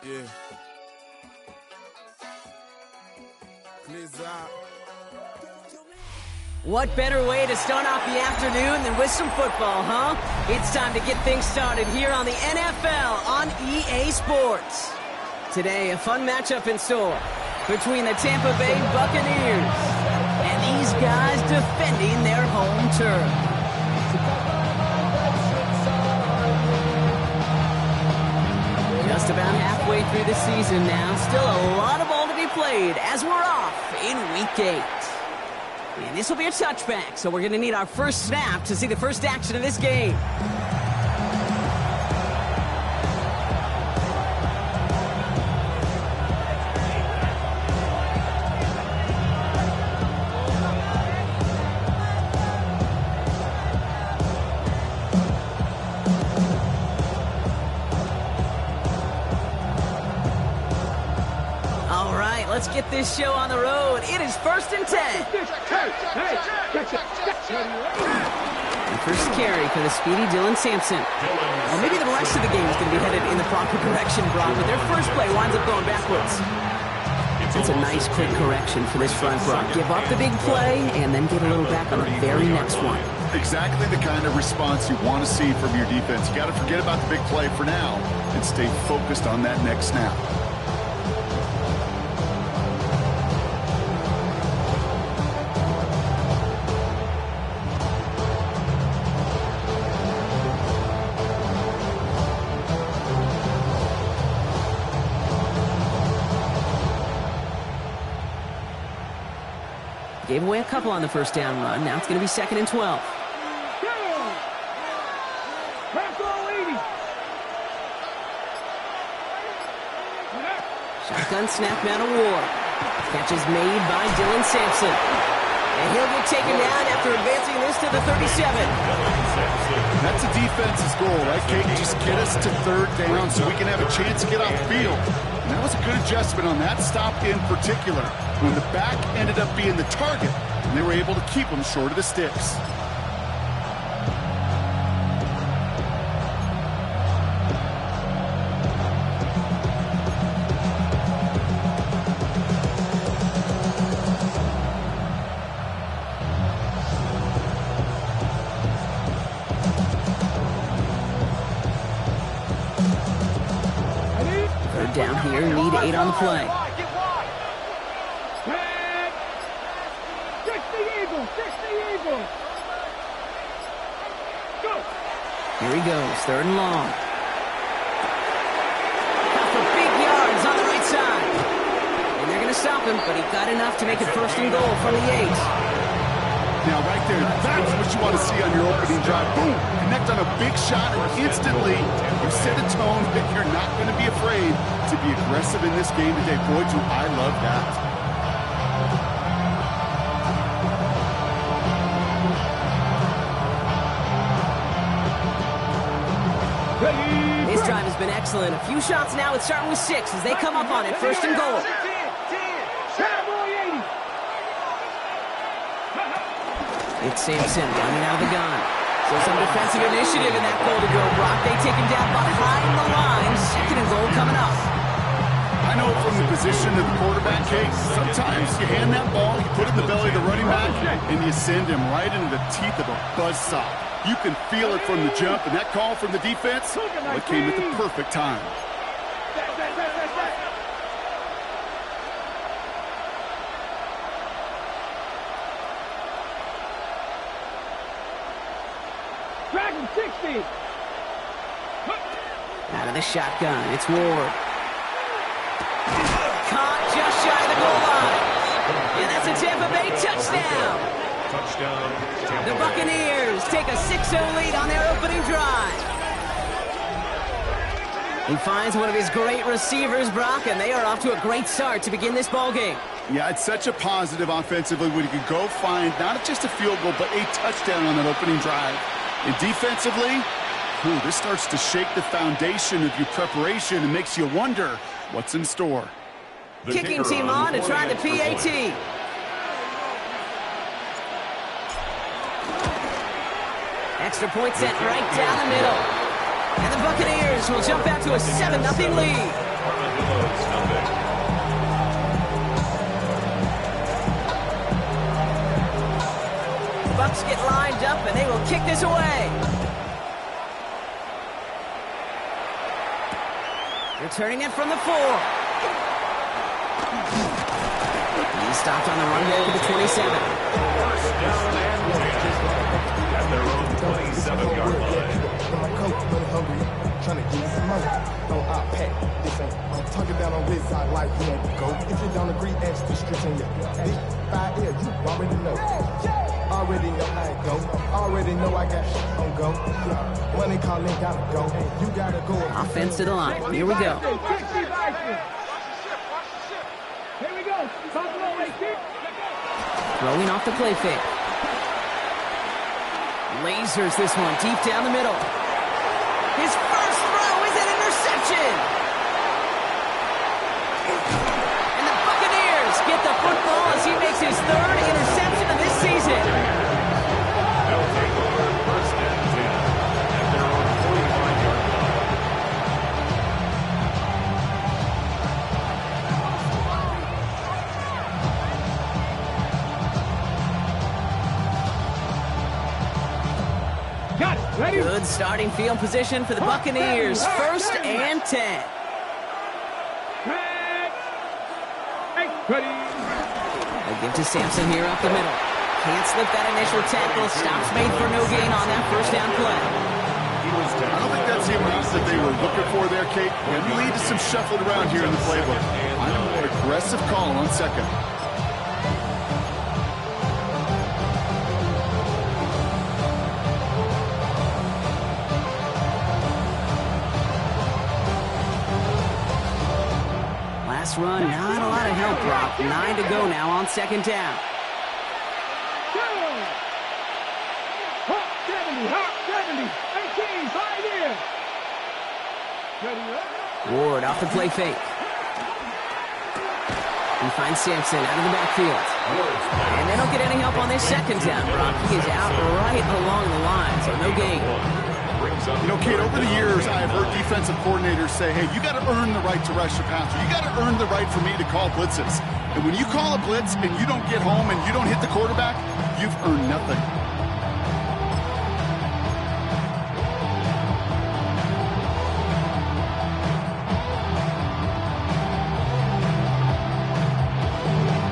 Yeah. Clears out. What better way to start off the afternoon than with some football, huh? It's time to get things started here on the NFL on EA Sports. Today, a fun matchup in store between the Tampa Bay Buccaneers and these guys defending their home turf. Just about halfway through the season now. Still a lot of ball to be played as we're off in Week 8. And this will be a touchback, so we're going to need our first snap to see the first action of this game. Let's get this show on the road. It is 1st and 10. And first carry for the speedy Dylan Sampson. Well, maybe the rest of the game is going to be headed in the proper direction, Brock, but their first play winds up going backwards. It's a nice quick correction for this front, Brock. Give up the big play and then get a little back on the very next one. Exactly the kind of response you want to see from your defense. You got to forget about the big play for now and stay focused on that next snap. Gave away a couple on the first down run. Now it's going to be 2nd and 12. Shotgun snap out of Ward. Catch is made by Dylan Sampson. And he'll get taken down after advancing this to the 37. That's a defense's goal, right, Kate? Just get us to 3rd down so we can have a chance to get off the field. And that was a good adjustment on that stop in particular, when the back ended up being the target, and they were able to keep him short of the sticks. Down here, need 8 on the play. Here he goes, 3rd and long. Got for big yards on the right side. And they're going to stop him, but he got enough to make it 1st and goal from the 8. Now, right there, that's what you want to see on your opening drive. Boom! Connect on a big shot, and instantly you set a tone that you're not going to be afraid to be aggressive in this game today. Boy, do I love that. This drive has been excellent. A few shots now. It's starting with 6 as they come up on it. 1st and goal. It's Sampson running out of the gun. So some defensive initiative in that goal to go, Brock. They take him down behind the line. 2nd and goal coming up. I know from the position of the quarterback, Kate, sometimes you hand that ball, you put it in the belly of the running back, and you send him right into the teeth of a buzzsaw. You can feel it from the jump, and that call from the defense, well, it came at the perfect time. Dragon 60. Out of the shotgun, it's Ward. Caught just shy of the goal line. And that's a Tampa Bay touchdown. The Buccaneers take a 6-0 lead on their opening drive. He finds one of his great receivers, Brock, and they are off to a great start to begin this ball game. Yeah, it's such a positive offensively when you can go find not just a field goal, but a touchdown on that opening drive. And defensively, this starts to shake the foundation of your preparation and makes you wonder what's in store. Kicking team on to try the PAT. Extra point set right down the middle. And the Buccaneers will jump out to a 7-0 lead. Bucks get lined up, and they will kick this away. Returning it from the 4. He's stopped on the run back at the 27. At their own 27-yard line. Trying to give me some money. No, I'll pack. This ain't. I'm tugging down on this side like you ain't go. If you don't agree, ask the streets in your big 5 years, you already know. Already know how it go. Already know I got shit on go. Money calling, gotta go. You gotta go. Offense to the line. Here we go. Here we go. Throwing off the play fake. Lasers this one deep down the middle. His first throw is an interception. And the Buccaneers get the football as he makes his 3rd interception of this season. They'll take over 1st and 10 at their own 45-yard line. Got it. Ready? Good starting field position for the Buccaneers. 1st and 10. Ready. They give to Sampson here up the middle. Can't slip that initial tackle. Stops made for no gain on that 1st down play. I don't think that's the amount that they were looking for there, Kate. And we lead to some shuffling around here in the playbook. I'm a more aggressive call on 2nd. Last run, not a lot of help, Brock. 9 to go now on 2nd down. 70, 18, 5 here. Ready, ready. Ward off the play fake. He finds Sampson out of the backfield. And they don't get any help on this 2nd down, Brock. He is out right along the line, so no gain. You know, Kate, over the years, I have heard defensive coordinators say, hey, you got to earn the right to rush your passer. You got to earn the right for me to call blitzes. And when you call a blitz and you don't get home and you don't hit the quarterback, you've earned nothing.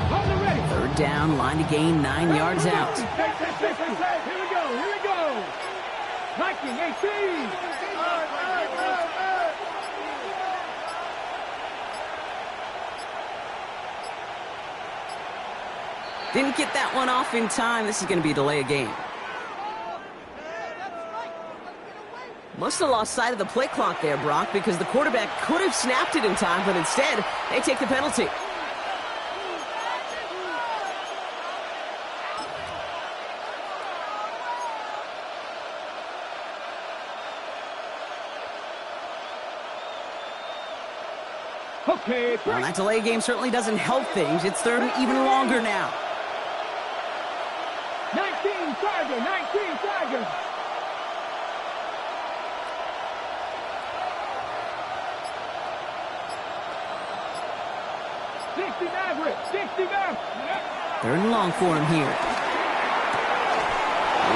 Hold it ready. 3rd down, line to gain 9 yards out. Here we go. 19, 18. Didn't get that one off in time. This is going to be a delay of game. Must have lost sight of the play clock there, Brock, because the quarterback could have snapped it in time, but instead, they take the penalty. Okay. Well, that delay game certainly doesn't help things. It's 3rd and even longer now. 19 Tiger. 60 Maverick. 3rd and long for him here.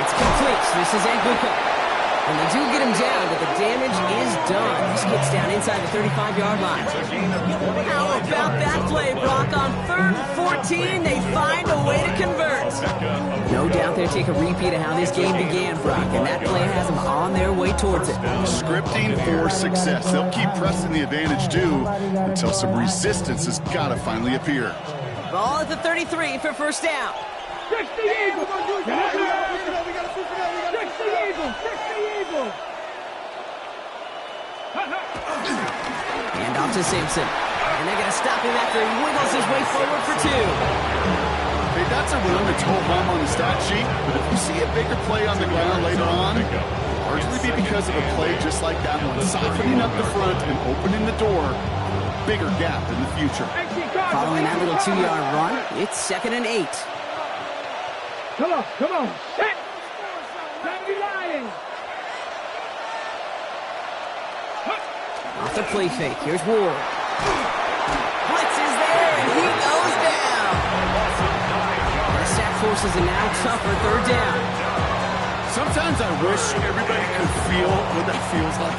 It's complete. This is Anguka. And they do get him down, but the damage is done. This gets down inside the 35-yard line. How about that play, Brock? On 3rd and 14, they find a way to convert. No doubt they'll take a repeat of how this game began, Brock, and that play has them on their way towards it. Scripting for success. They'll keep pressing the advantage due until some resistance has got to finally appear. Ball at the 33 for 1st down. 60 Eagles. 60 Eagles. Hand off to Simpson. And they're going to stop him after he wiggles his way forward for 2. Hey, that's a run that's hold home on the stat sheet, but if you see a bigger play on the ground later on, it'll largely be because of a play just like that one, softening up the front and opening the door, bigger gap in the future. Following that little 2-yard run, it's 2nd and 8. Come on. Set. 79. Off the play fake. Here's Ward. forces a now tougher third down. Sometimes I wish everybody could feel what that feels like.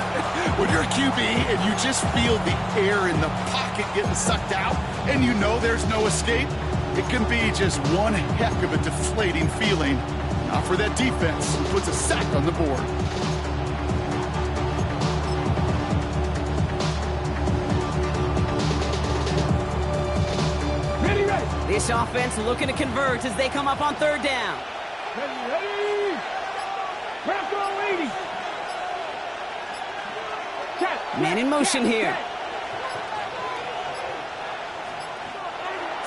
When you're a QB and you just feel the air in the pocket getting sucked out and you know there's no escape, it can be just one heck of a deflating feeling. Not for that defense who puts a sack on the board. Ready, ready. This offense looking to convert as they come up on third down. Ready, ready. Crack on 80. Check. Man in motion here.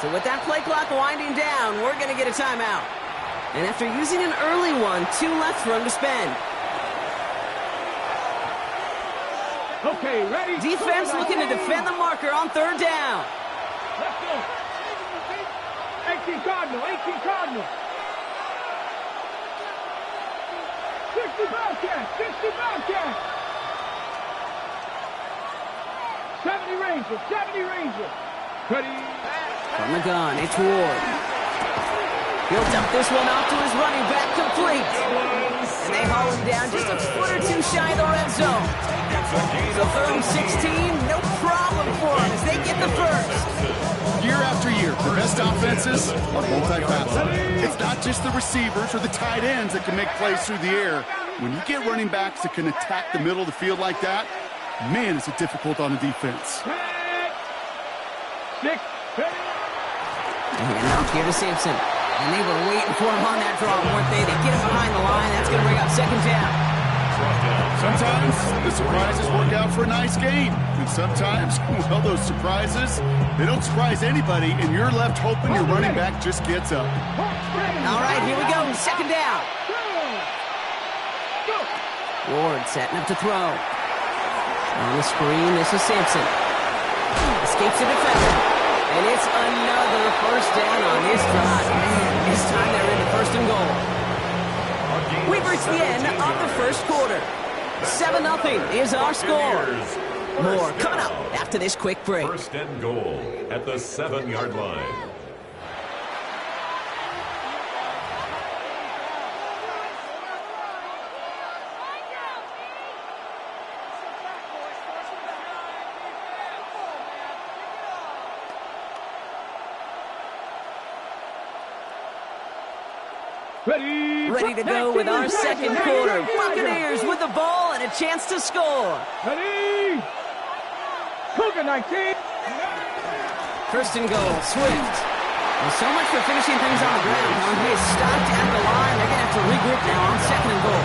So with that play clock winding down, we're going to get a timeout. And after using an early one, 2 left for him to spend. Okay, ready. Defense looking to defend the marker on third down. Let's go. 18 Cardinal, 18 Cardinal. 60 Bobcat, 60 Bobcat. 70 Ranger, 70 Ranger. Ready. From the gun, it's Ward. He'll dump this one off to his running back, complete. And they haul him down just a foot or two shy of the red zone. So third and 16, no problem for them as they get the first. Year after year, the best offenses are multifaceted. It's not just the receivers or the tight ends that can make plays through the air. When you get running backs that can attack the middle of the field like that, man, is it difficult on the defense. 6, ready. And off here to Sampson. And they were waiting for him on that draw, weren't they? They get him behind the line. That's going to bring up second down. Sometimes the surprises work out for a nice game. And sometimes, well, those surprises, they don't surprise anybody, and you're left hoping your running back just gets up. All right, here we go. Second down. Ward setting up to throw. On the screen, this is Sampson. Escapes the defender. And it's another first down on this drive. Man, this time they're in the first and goal. We've reached the end of the first quarter. 7-0 is our score. More coming up after this quick break. First and goal at the 7-yard line. Ready to go with our second quarter. Buccaneers with the ball and a chance to score. Ready. Cougar 19. First and goal, Swift. Well, so much for finishing things on the ground, huh? He is stopped at the line. They're going to have to regroup now on second and goal.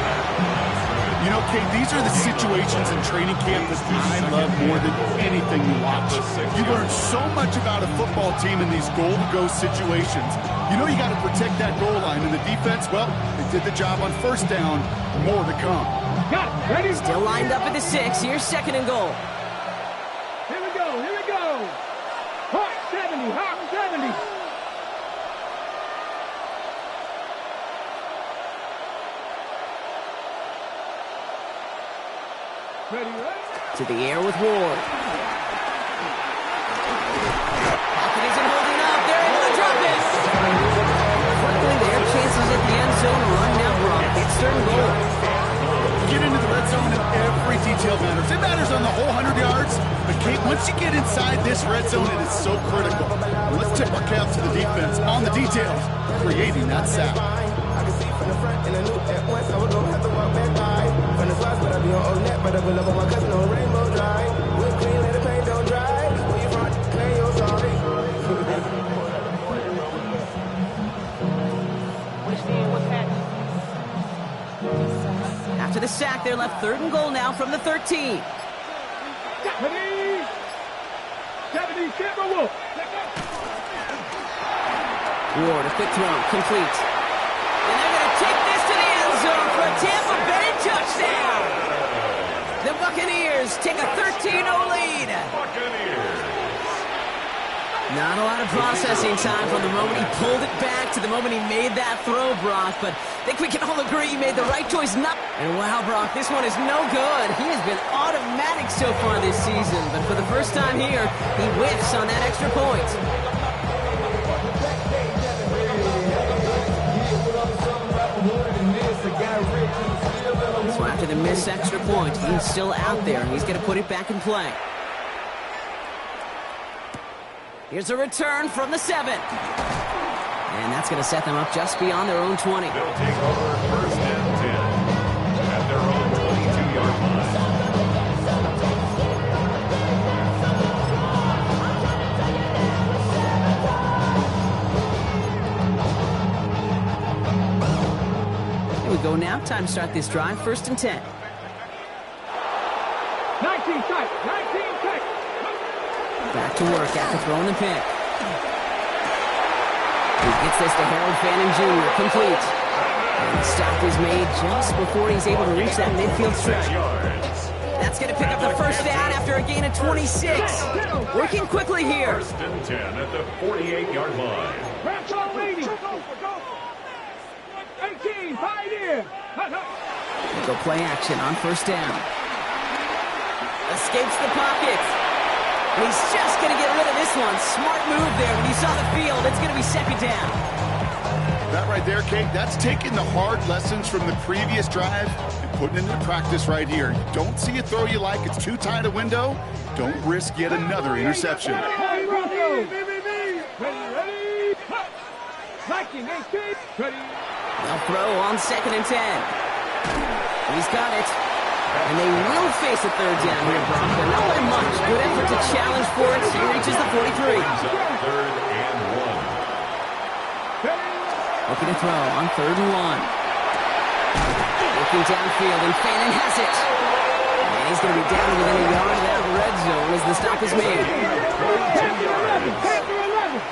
You know, Kate, these are the situations in training camp that I love more than anything you watch. You learn so much about a football team in these goal-to-go situations. You know you got to protect that goal line, and the defense, well, they did the job on first down. More to come. Got it. Ready. Still lined up at the 6. Here's second and goal. Here we go. Here we go. Hawk 70. Hawk 70. Ready, ready. To the air with Ward. Pocket isn't holding up. They're able to drop it. Quickly, their chances at the end zone run now, Brock. It's third and goal. Get into the red zone and every detail matters. It matters on the whole 100 yards. But, Kate, once you get inside this red zone, it is so critical. Let's tip our caps to the defense on the details, creating that sack. I can see from the front and I knew at once I was gonna have to walk back by. From the slides, but I be on old net, but I will love on my cousin on Rainbow Drive. Whip clean, let the paint don't dry. Where you from? Clay, you're sorry. After the sack, they're left third and goal now from the 13. Ready. 70. Timberwolf. Ward, a quick throw, complete. And they're going to take this to the end zone for a Tampa Bay touchdown. The Buccaneers take a 13-0 lead. Not a lot of processing time from the moment he pulled it back to the moment he made that throw, Brock. But I think we can all agree he made the right choice. And wow, Brock, this one is no good. He has been automatic so far this season. But for the first time here, he whiffs on that extra point. So after the missed extra point, he's still out there, and he's going to put it back in play. Here's a return from the 7. And that's going to set them up just beyond their own 20. They'll take over first and 10 at their own 22-yard line. Here we go now. Time to start this drive. First and 10. 19 seconds. 19 seconds. Back to work after throwing the pick. He gets this to Harold Fanning Jr. complete. And the stop is made just before he's able to reach that midfield strike. That's going to pick up the first down after a gain of 26. Working quickly here. First and 10 at the 48-yard line. Press all 80. 18, 5 in. They go play action on first down. Escapes the pocket. And he's just going to get rid of this one. Smart move there. When you saw the field, it's going to be second down. That right there, Kate, that's taking the hard lessons from the previous drive and putting it into practice right here. You don't see a throw you like, it's too tight a window. Don't risk yet another interception. Ready. Liking 18. Ready. They'll throw on second and 10. He's got it. And they will face a third down here, Brock, but not by much. Good effort to challenge for it. He reaches the 43. Third and 1. Looking to throw on third and 1. Looking downfield, and Fanning has it. And he's going to be down within a yard of that red zone as the stop is made. 10 yards.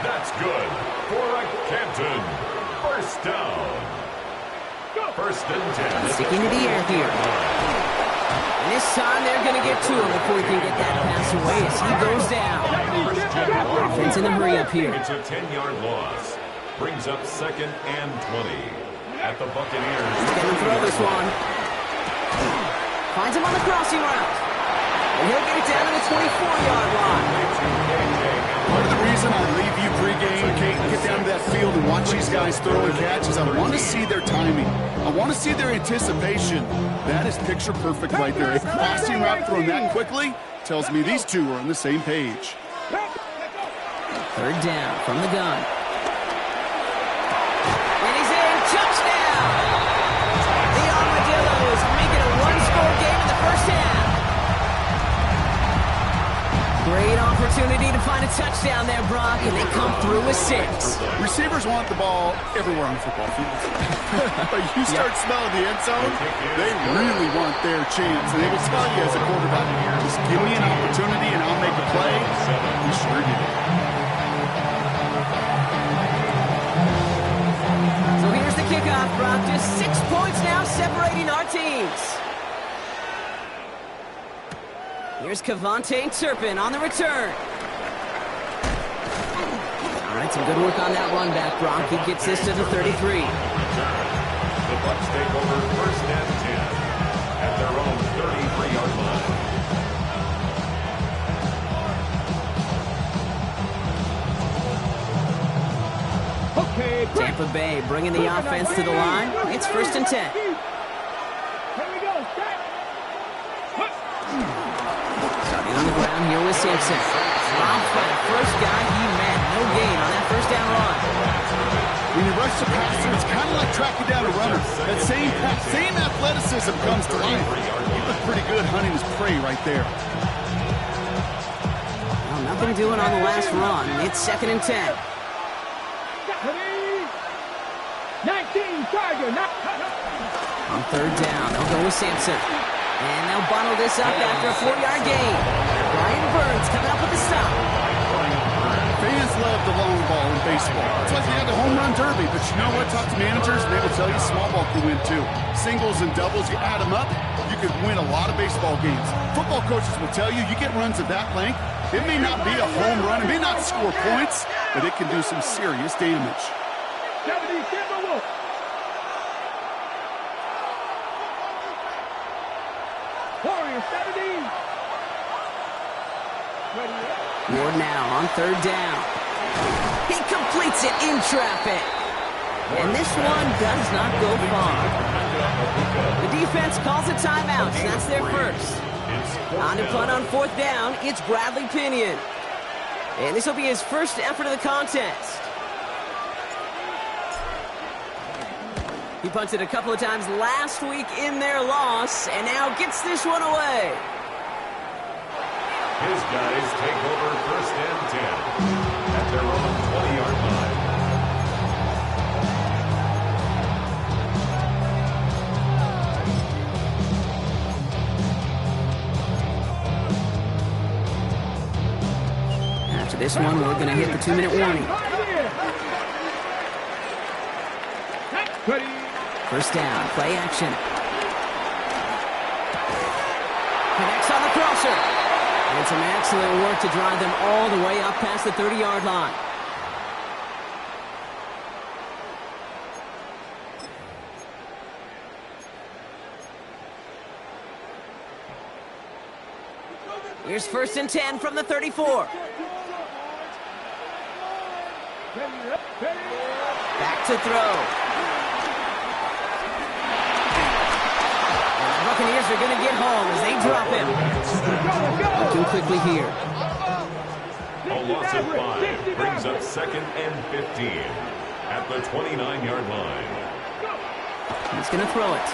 That's good for a Canton. First down. First and 10. Sticking to the air here. And this time they're going to get to him before he can get that pass away as he goes down. Offense in the hurry up here. It's a 10-yard loss. Brings up second and 20 at the Buccaneers. He's going to throw this one. Finds him on the crossing route. And he'll get it down to the 24-yard line. Part of the reason I leave you pregame, Kate, get down to that field and watch these guys throw and catch is I want to see their timing. I want to see their anticipation. That is picture perfect right there. A crossing route thrown that quickly tells me these two are on the same page. Third down from the gun. And he's in. Touchdown! The Armadillos make it a one-score game in the first half. Great opportunity to find a touchdown there, Brock, and they come through with 6. Receivers want the ball everywhere on the football field. But you start smelling the end zone, they really want their chance. And they will tell you as a quarterback, just give me an opportunity and I'll make a play. He sure did. So here's the kickoff, Brock. Just 6 points now separating our teams. Here's Cavante Turpin on the return. All right, some good work on that run back, Brock. He gets this to the 33. The Bucs take over first and 10 at their own 33-yard line. Okay, Tampa Bay bringing the offense to the line. It's first and 10. Here we go. Starting on the ground here with Simpson. Robbed by the first guy he met. No gain on that first down run. When you rush the passer, it's kind of like tracking down a runner. That same athleticism comes to life. He looked pretty good hunting his prey right there. Well, nothing doing on the last run. It's second and 10. 19, Tiger. On third down, they'll go with Sampson. And they'll bundle this up after a 4-yard gain. Brian Burns coming up with the stop. Fans love the long ball in baseball. It's like they had the home run derby, but you know what? Talk to managers, and they will tell you small ball can win too. Singles and doubles, you add them up, you can win a lot of baseball games. Football coaches will tell you, you get runs of that length, it may not be a home run, it may not score points, but it can do some serious damage. 70, Timberwolf. Warrior 70. Ward now on third down. He completes it in traffic. And this one does not go far. The defense calls a timeout. That's their first. On to punt on 4th down, it's Bradley Pinion. And this will be his first effort of the contest. He punted a couple of times last week in their loss, and now gets this one away. His guys take over 1st and 10 at their own 20-yard line. After this one, we're going to hit the 2-minute warning. First down, play action. Connects on the crosser. And some excellent work to drive them all the way up past the 30-yard line. Here's 1st and 10 from the 34. Back to throw. Buccaneers are going to get home as they drop him. Looking quickly here. A loss of 5 brings up 2nd and 15 at the 29-yard line. He's going to throw it.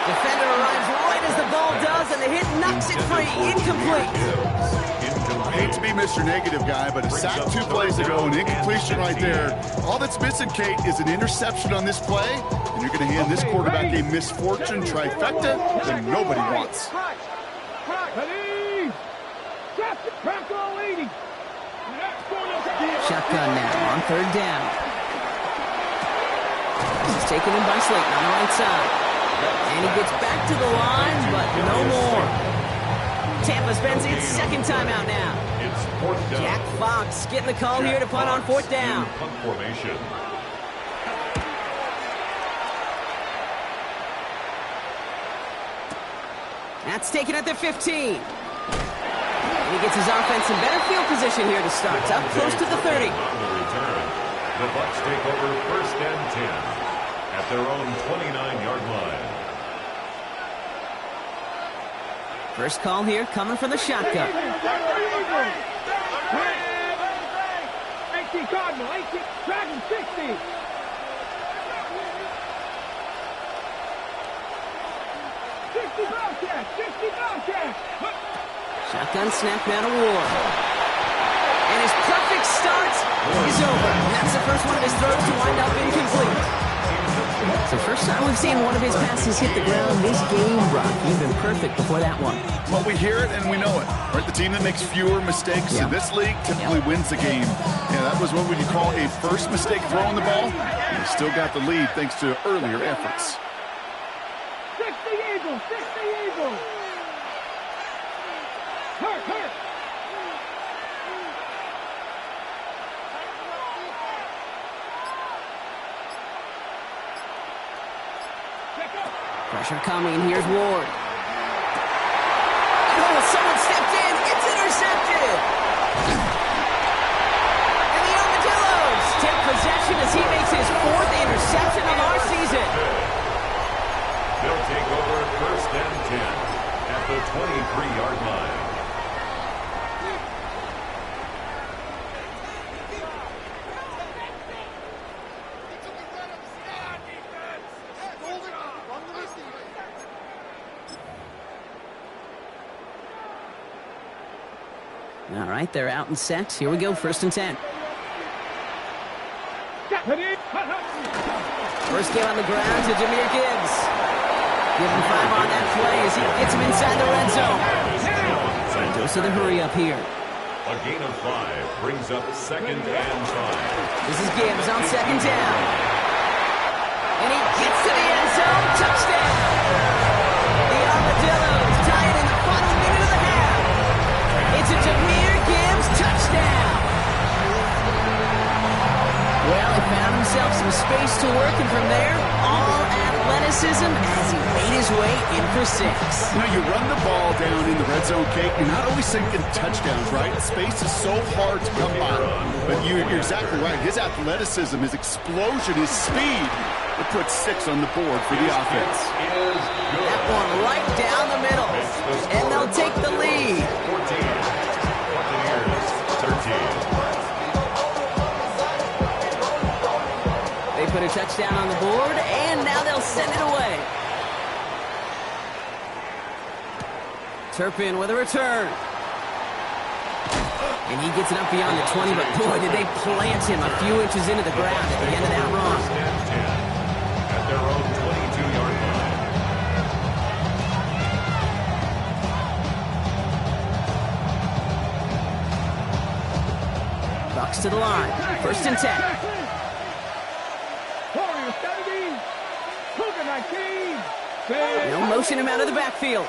Defender arrives right as the ball does, and the hit knocks it free. Incomplete. I hate to be Mr. Negative guy, but a sack 2 plays ago, an incompletion right there. All that's missing, Kate, is an interception on this play, and you're going to hand this quarterback a misfortune trifecta that nobody wants. Shotgun now on 3rd down. This is taken in by Slayton on the right side. And he gets back to the line, but no more. Tampa spends its 2nd timeout now. It's 4th down. Jack Fox getting the call here to punt on 4th down. Punt formation. That's taken at the 15. And he gets his offense in better field position here to start. Up close to the 30. On the return, the Bucs take over 1st and 10 at their own 29-yard line. First call here coming from the shotgun. 18 Cardinal, 18 Dragon 60. Shotgun snap now to Ward. And his perfect start is over. And that's the first one of his throws to wind up incomplete. It's the first time we've seen one of his passes hit the ground this game, Brock. He's been perfect before that one. Well, we hear it and we know it. Right? The team that makes fewer mistakes in this league typically wins the game. Yeah, that was what would you call a first mistake throwing the ball. And he still got the lead thanks to earlier efforts. 60 Eagles, 60 Eagles. Hurt. Pressure coming. Here's Ward. Oh, someone stepped in. It's intercepted. And the Armadillos take possession as he makes his 4th interception of our season. They'll take over 1st and 10 at the 23-yard line. All right, they're out and set. Here we go, 1st and 10. First game on the ground to Jahmyr Gibbs. Give him 5 on that play as he gets him inside the red zone. Dose of the hurry up here. A gain of 5 brings up 2nd and 5. This is Gibbs on 2nd down. And he gets to the end zone. Touchdown! The Armadillos tie it in the final minute of the half. It's a Jahmyr Gibbs touchdown. Well, he found himself some some space to work, and from there, all athleticism as he made his way in for 6. You know, you run the ball down in the red zone, Kate, you're not always thinking touchdowns, right? Space is so hard to come by. But you're exactly right. His athleticism, his explosion, his speed, it puts 6 on the board for the offense. That one right down the middle. And they'll take the lead. 13. They put a touchdown on the board, and now they'll send it away. Turpin with a return. And he gets it up beyond the 20, but boy, did they plant him a few inches into the ground at the end of that run. At their own 22-yard line. Bucks to the line. 1st and 10. They'll motion him out of the backfield.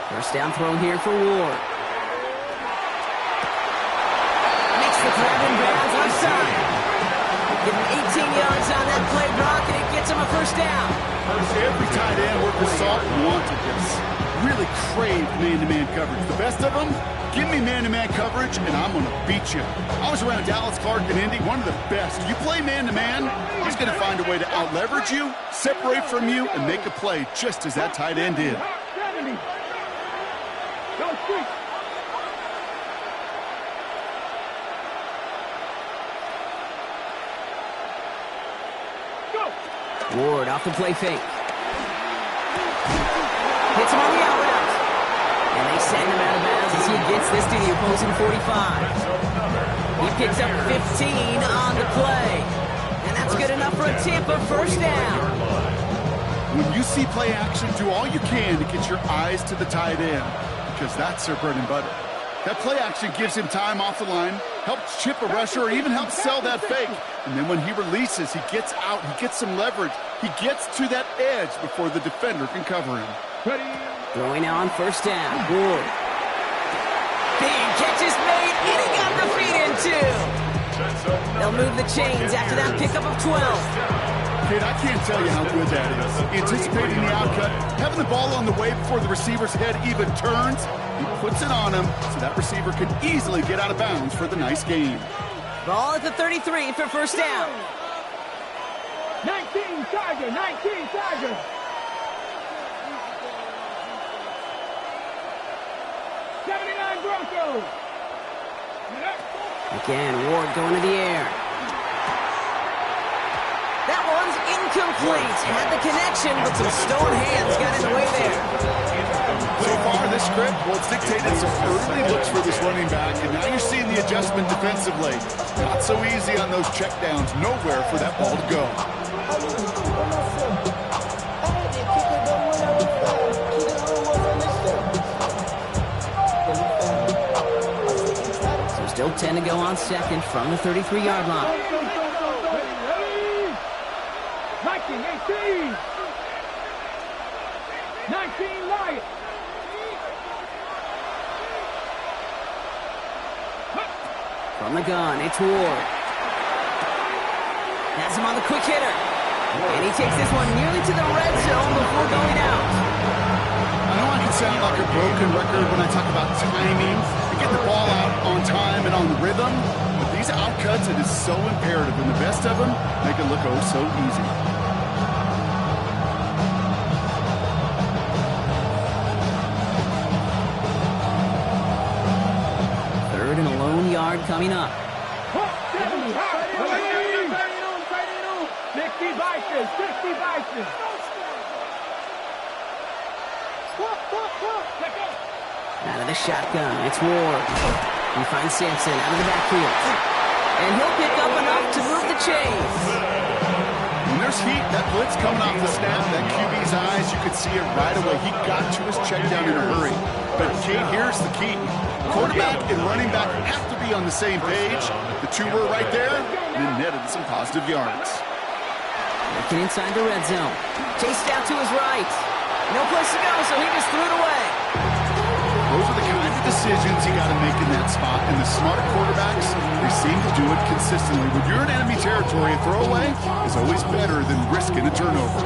First down throw here for Ward. Makes the grab and bounds onside. Give him 18 yards on that play, Brock, and it gets him a first down. Every tight end worker saw and wanted this. Really craved man-to-man coverage. The best of them, give me man-to-man coverage, and I'm going to beat you. I was around Dallas, Clark, and Indy, one of the best. You play man-to-man, he's going to find a way to out-leverage you, separate from you, and make a play just as that tight end did. Ward off the play fake. Hits him on the out route. And they send him out of bounds as he gets this to the opposing 45. He picks up 15 on the play. And that's good enough for a Tampa first down. When you see play action, do all you can to get your eyes to the tight end, because that's their bread and butter. That play action gives him time off the line, helps chip a rusher, or even helps sell that fake. And then when he releases, he gets out, he gets some leverage. He gets to that edge before the defender can cover him. Throwing now on first down. Ward. Big catch is made, and he got the feet in too. They'll move the chains after that pickup of 12. Kid, I can't tell you how good that is. Anticipating the outcut, having the ball on the way before the receiver's head even turns, he puts it on him so that receiver can easily get out of bounds for the nice gain. Ball at the 33 for first down. 19 Tiger, 19 Tiger. Broncos. Again, Ward going to the air. That one's incomplete. Had the connection, but some stone hands got in the way there. So far, this script, well, it's dictated some early looks for this running back, and now you're seeing the adjustment defensively. Not so easy on those checkdowns. Nowhere for that ball to go. Still 10 to go on second from the 33-yard line. 19-18. 19 Lions. From the gun, it's Ward. Has him on the quick hitter. And he takes this one nearly to the red zone before going out. I know I can sound like a broken record when I talk about timing and getting the ball out on time and on rhythm, but these outcuts, it is so imperative, and the best of them make it look oh so easy. Third and a lone yard coming up. 60 Bison, 60 Bison. Out of the shotgun, it's Ward. He finds Sampson out of the backfield. And he'll pick up enough to move the chains. When there's heat, that blitz coming off the snap, that QB's eyes, you could see it right away. He got to his check down in a hurry. But Kate, here's the key. Quarterback and running back have to be on the same page. The two were right there, and then netted some positive yards. Looking inside the red zone. Chased out to his right. No place to go, so he just threw it away. Those are the kind of decisions you got to make in that spot, and the smart quarterbacks, they seem to do it consistently. When you're in enemy territory, a throwaway is always better than risking a turnover.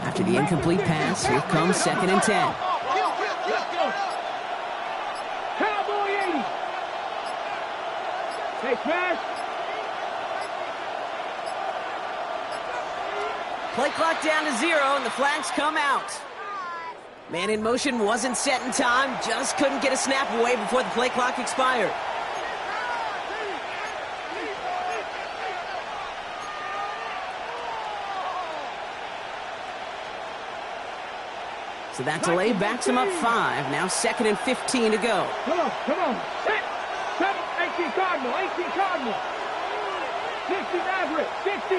After the incomplete pass, here comes 2nd and 10. Cowboy 80. Hey, smash. Play clock down to 0, and the flags come out. Man in motion wasn't set in time, just couldn't get a snap away before the play clock expired. So that delay backs him up 5. Now 2nd and 15 to go. Come on. Set. 18 Cardinal. 60 Maverick. 60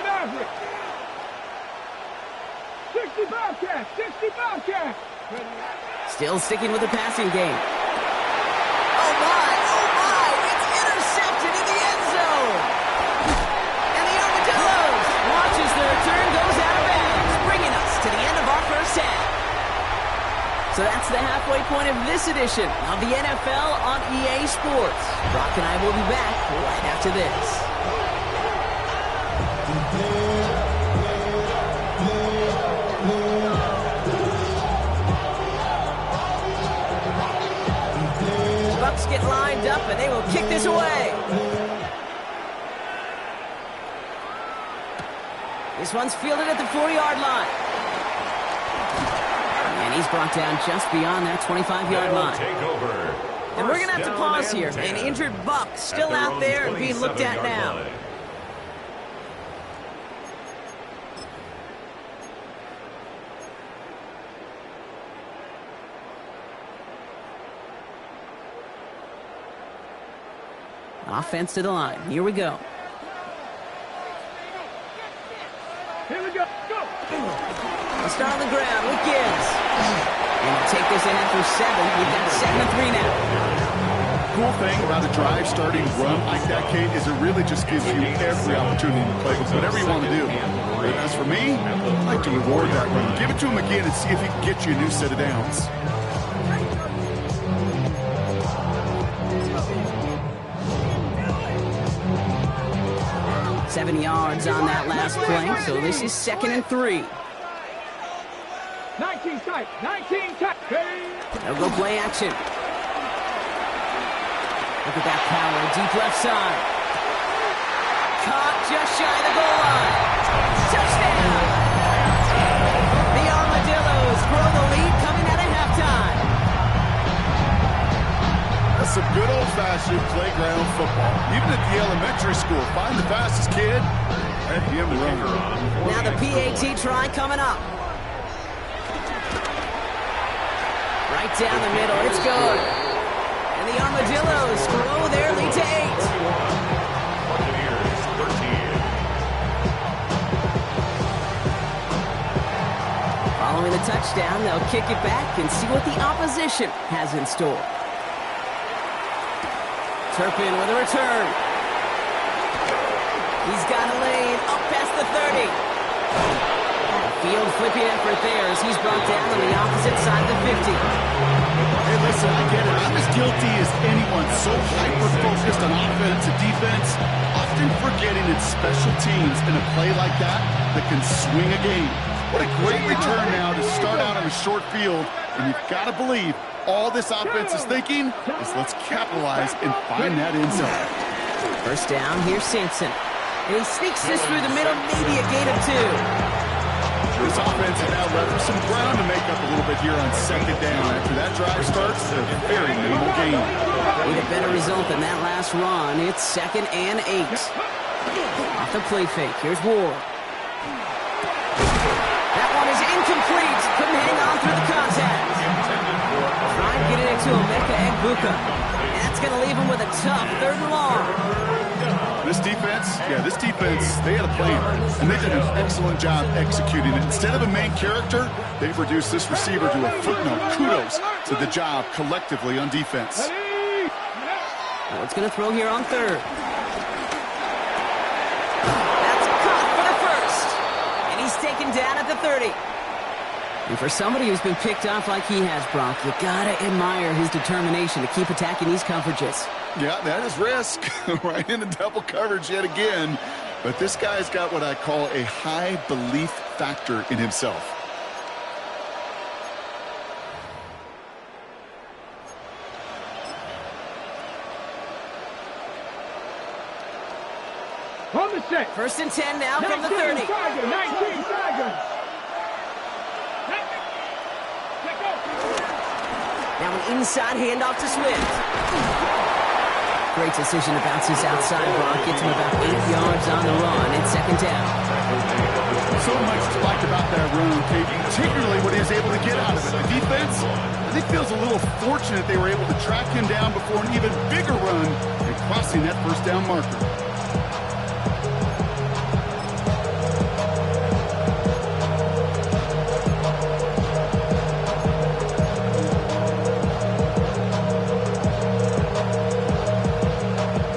Bobcat. Still sticking with the passing game. Oh my, it's intercepted in the end zone. And the Armadillos watches the return goes out of bounds, bringing us to the end of our first half. So that's the halfway point of this edition of the NFL on EA Sports. Brock and I will be back right after this. Bucks get lined up and they will kick this away. This one's fielded at the 4-yard line. And he's brought down just beyond that 25-yard line. And we're going to have to pause here. An injured Buck still out there and being looked at now. Offense to the line. Here we go. Let's start on the ground with Gibbs. And we'll take this in after 7. We've got 7-3 now. Cool thing about a drive starting run like that, Kate, is it really just gives you every opportunity to play with whatever you want to do. But as for me, I'd like to reward that run. Give it to him again and see if he can get you a new set of downs. Seven yards on that last play, so this is 2nd and 3. 19 tight. They'll go play action. Look at that power, deep left side. Caught just shy of the goal line. Touchdown! The Armadillos grow the lead coming out of halftime. That's some good old-fashioned playground football. Even at the elementary school, find the fastest kid, let him run. Now the PAT try coming up. Right down the middle, it's good. And the Armadillos grow their lead to 8. Following the touchdown, they'll kick it back and see what the opposition has in store. Turpin with a return. He's got a lane up past the 30. Field flipping effort there as he's brought down on the opposite side of the 50. Hey, listen, I get it. I'm as guilty as anyone. So hyper-focused on offense and defense, often forgetting it's special teams in a play like that can swing a game. What a great return now to start out on a short field, and you've got to believe all this offense is thinking is let's capitalize and find that end zone. First down, here's Sampson. And he sneaks this through the middle, maybe a gain of 2. This offense has now left some ground to make up a little bit here on 2nd down. After that drive starts, a very minimal gain. Need a better result than that last run. It's 2nd and 8. Off the play fake, here's Ward. That one is incomplete. Couldn't hang on through the contact. Trying to get it into Emeka Egbuka. That's going to leave him with a tough 3rd and long. this defense, they had a plan, and they did an excellent job executing it. Instead of a main character, they've reduced this receiver to a footnote. Kudos to the job collectively on defense. Well, it's going to throw here on third. That's caught for the first. And he's taken down at the 30. And for somebody who's been picked off like he has, Brock, you got to admire his determination to keep attacking these coverages. Yeah, that is risk. Right into double coverage yet again. But this guy's got what I call a high belief factor in himself. On the set. 1st and 10 now from the 30. 19 Tigers. Now an inside handoff to Swift. Great decision to bounce this outside, Brock. Gets him about 8 yards on the run. It's 2nd down. So much to like about that run, Kate, particularly what he was able to get out of it. The defense, I think, feels a little fortunate they were able to track him down before an even bigger run and crossing that 1st down marker.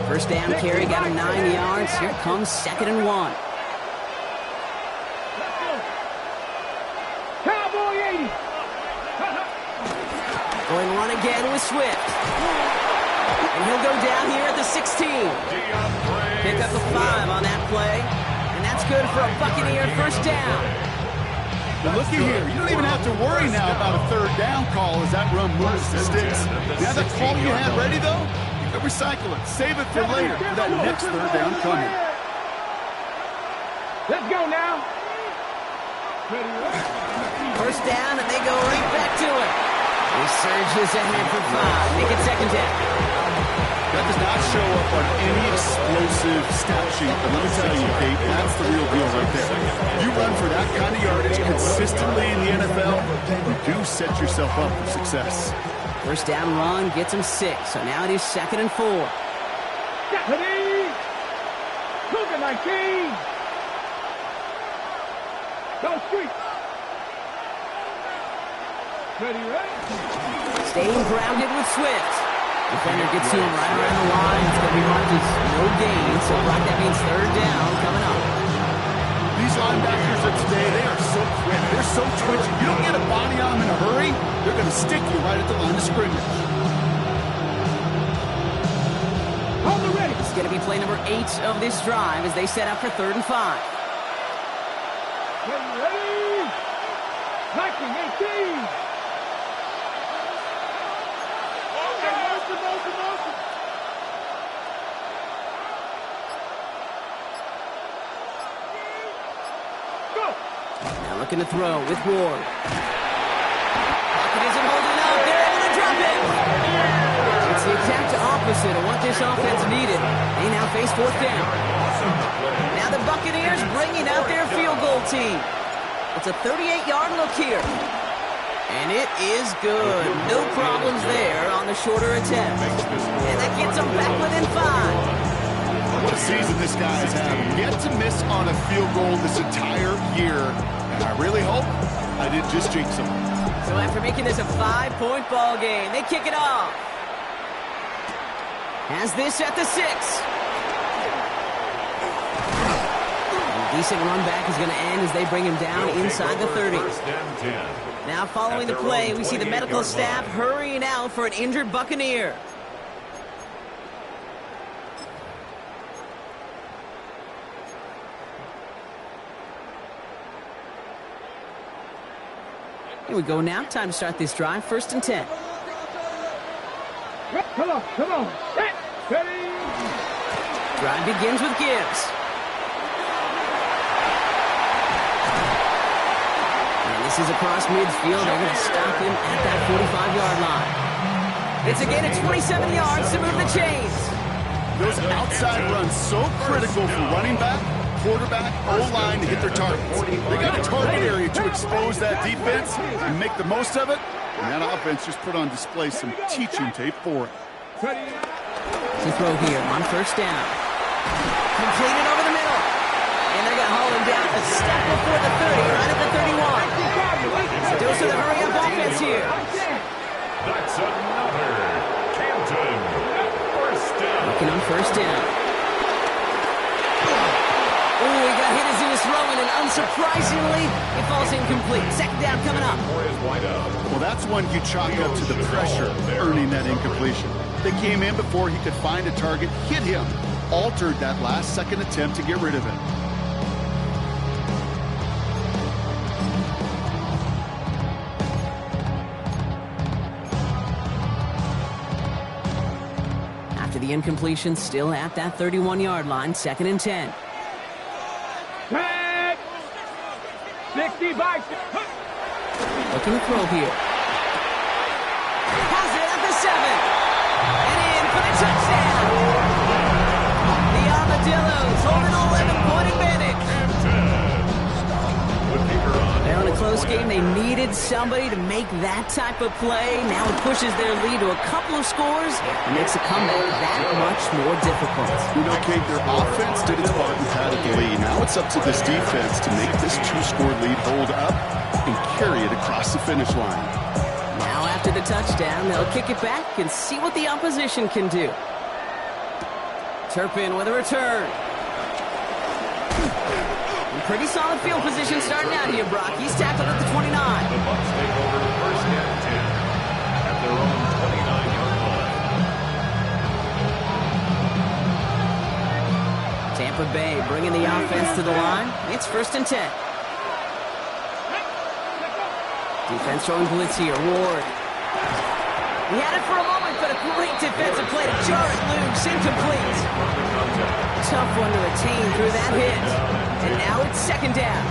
First down carry, got him 9 yards. Here comes 2nd and 1. Cowboy 80. Going run again with Swift. And he'll go down here at the 16. Pick up a 5 on that play. And that's good for a Buccaneer 1st down. But looky here, you don't even have to worry now about a 3rd down call as that run moves the sticks. Now that call you had ready, though, you can recycle it. Save it for later for that next 3rd down coming. Let's go now. 1st down, and they go right back to it. He surges ahead for 5. Make it 2nd down. That does not show up on any explosive stat sheet, but let me tell you, Kate, that's the real deal right there. You run for that kind of yardage consistently in the NFL, you do set yourself up for success. 1st down run gets him 6, so now it is 2nd and 4. Stephanie! Cougar 19! Go street! Ready? Staying grounded with Swift. Defender gets to him right around the line. It's going to be marked as no gain, so Brock, that means 3rd down coming up. These linebackers of today, they are so quick. They're so twitchy. You don't get a body on them in a hurry, they're going to stick you right at the line of scrimmage. Hold the ready. It's going to be play number 8 of this drive as they set up for 3rd and 5. Ready? 1918! Now looking to throw with Ward. Pocket isn't holding up. They're able to drop it. It's the exact opposite of what this offense needed. They now face 4th down. Now the Buccaneers bringing out their field goal team. It's a 38-yard look here. And it is good. No problems there on the shorter attempt. And that gets them back within 5. What a season this guy has had. Yet to miss on a field goal this entire year. And I really hope I didn't just jinx him. So after making this a 5-point ball game, they kick it off. Has this at the 6. A decent run back is going to end as they bring him down inside the 30. Now following the play, we see the medical staff hurrying out for an injured Buccaneer. Here we go now. Time to start this drive. 1st and 10. Come on. Set. Ready? Drive begins with Gibbs. And this is across midfield. They're going to stop him at that 45-yard line. It's a gain of 27 yards to move the chains. Those outside runs so critical for running back, quarterback, O-line to hit their targets. They got a target area to expose that defense and make the most of it. And that offense just put on display some teaching tape for it. To throw here on 1st down. Completed over the middle. And they're going to haul him down a step before the 30, right at the 31. So dose of the hurry-up offense here. That's another Canton first down. Looking on first down. Oh, he got hit as he was throwing, and unsurprisingly, it falls incomplete. Second down coming up. Well, that's one you chalk up to the pressure earning that incompletion. They came in before he could find a target, hit him, altered that last-second attempt to get rid of it. After the incompletion, still at that 31-yard line, 2nd and 10. 65. Looking to throw here. Has it at the 7. And in for the touchdown. The Armadillos hold an 11-point advantage. Now in a close game, they needed somebody to make that type of play. Now it pushes their lead to a couple of scores and makes a comeback that much more difficult. You know, Kate, their offense did its part and padded the lead. Now it's up to this defense to make this 2-score lead hold up and carry it across the finish line. Now after the touchdown, they'll kick it back and see what the opposition can do. Turpin with a return. Pretty solid field position starting out here, Brock. He's tackled at the 29. The Bucs take over first and 10 at their own 29-yard line. Tampa Bay bringing the offense to the line. It's 1st and 10. Defense showing blitz here. Ward. He had it for a moment, but a great defensive play to jar it loose. Incomplete. Tough one to retain through that hit. And now it's 2nd down.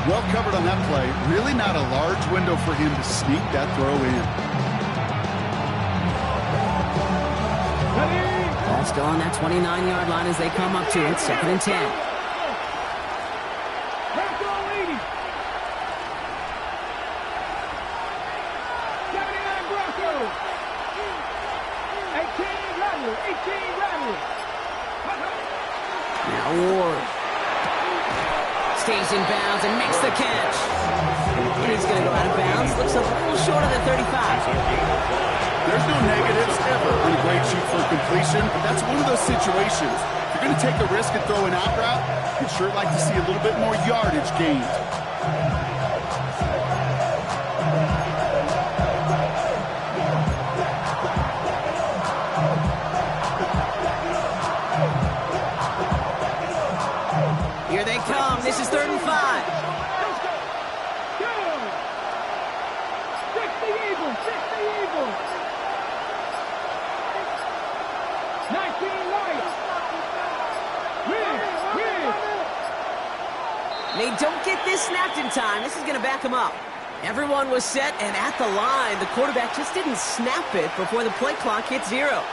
Well covered on that play. Really not a large window for him to sneak that throw in. Ball still on that 29-yard line as they come up to it. 2nd and 10. Now Ward stays in bounds and makes the catch. And he's going to go out of bounds. Looks a little short of the 35. There's no negatives ever on a great shoot for completion, but that's one of those situations. If you're going to take a risk and throw an out route, you'd sure like to see a little bit more yardage gained. Here they come. This is 3rd and 5. They don't get this snapped in time. This is going to back them up. Everyone was set and at the line. The quarterback just didn't snap it before the play clock hit 0.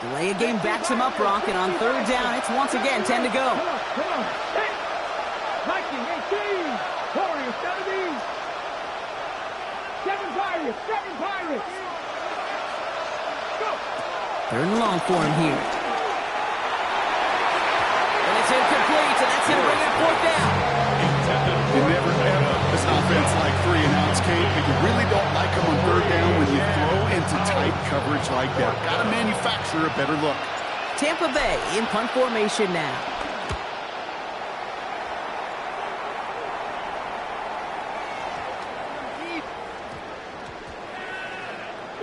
Delay a game backs him up, Brock, and on 3rd down, it's once again 10 to go. Come on. Hey. Viking 18. Warriors 17. 7 Pirates. 7 Pirates. Go. 3rd and long for him here. And it's incomplete, and that's going to bring it 4th down. You never ever this offense like 3 and outs, Kate, but you really don't like them on 3rd down when you throw into tight coverage like that. Got to manufacture a better look. Tampa Bay in punt formation now.